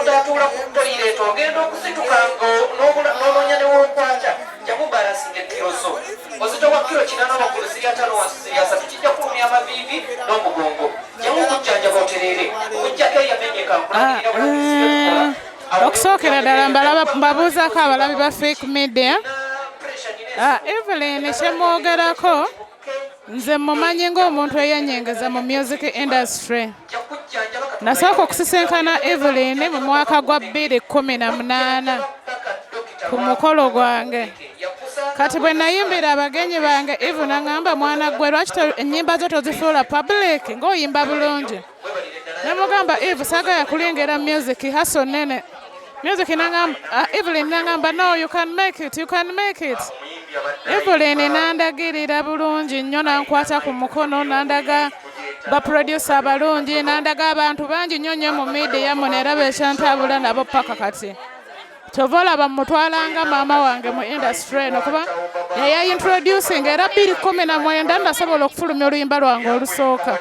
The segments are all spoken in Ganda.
gyatuula ku toyireeti ogenda okusituka n'onoonya newookwata jamubalasinga ekkiro zo ozito wa kiro 8 waggulu ziri 5 wansi ziri 3 kijja kulumya amaviivi n'omugongo jamukujjanjaba otereere okujjako eyamenyeka nkulagirira bulabisigetukola okusookera ddala mbabuuzaako abalabi ba fake media Evelyn kyemwogerako nze mumanyi ng'omuntu eyanyengeza mu music industry. Nasooka okusisinkana Evelyn mu mwaka gwa 2018 ku mukolo gwange. Kati bwe nayimbira abagenyi bange Eve n'aŋŋamba mwana ggwe lwaki ennyimba zo tozifuula public ng'oyimba bulungi. Namugamba Eve saagala kulengera music haso nene. Music n'aŋŋamba Evelyn n'aŋŋamba no you can make it, you can make it. Evelyn n'andagirira bulungi nnyo n'ankwata ku mukono n'andaga baproducer abalungi n'andaga abantu bangi nnyo nnyo mu media muneeraba ekyantabula nabo paka kati. Kyova olaba mmutwalanga maama wange mu industry eno kuba yayintroducing era 2019 nasobola okufulumya oluyimba lwange olusooka.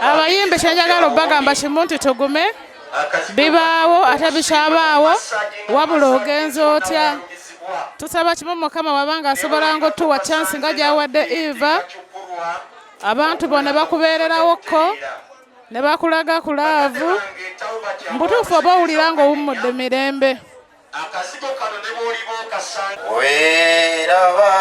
Abayimbi kyenjagala obbagamba kimu nti tugume bibaawo ate bikyabaawo wabula ogenza otya. Tusaba kimu Mukama wabanga asobola ng'otuwa chance nga gy'awadde Eva abantu bonna bakubeererawokko ne bakulaga ku laavu mbutuufu oba owulira ng'owummudde mirembe. Weeraba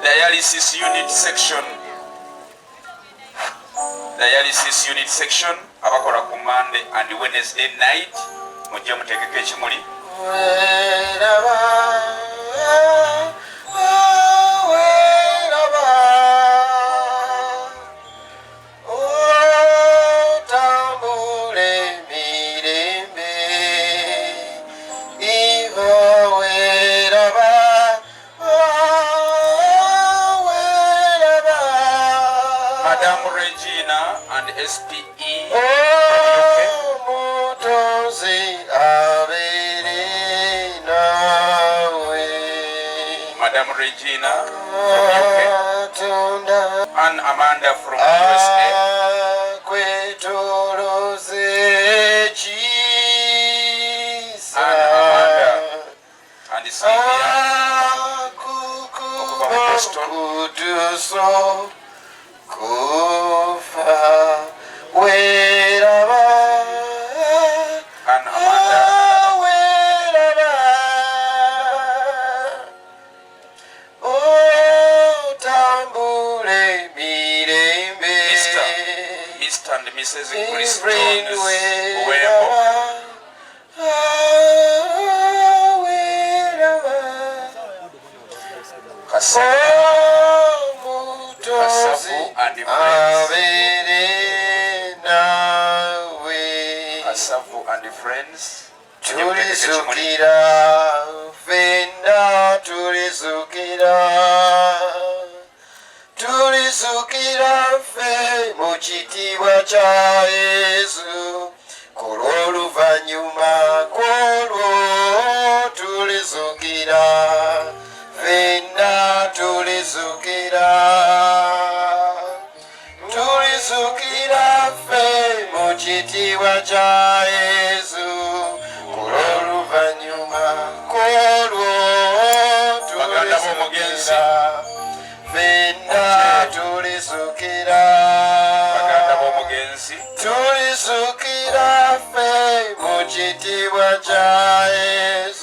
Dialysis unit section. Dialysis unit section. Abakola ku Monday and Wednesday night. Mujje mutegeke ekimuli. Madam Regina from UK and Amanda from USA. And Amanda and Sylvia from Boston. And Amanda. Mr. and Mrs. Chris Jones Uwembo. Kasavu and friends. Tulisukira fenda tulisukira fe mu kitiibwa kya Yesu kulw'oluvannyuma kw'olwo tulisukira fenda tulisukira fe mu kitiibwa kya Yesu kulw'oluvannyuma kw'olwo tulisukira fenda tulisukira tulisukira fe mu kitiibwa kya Yesu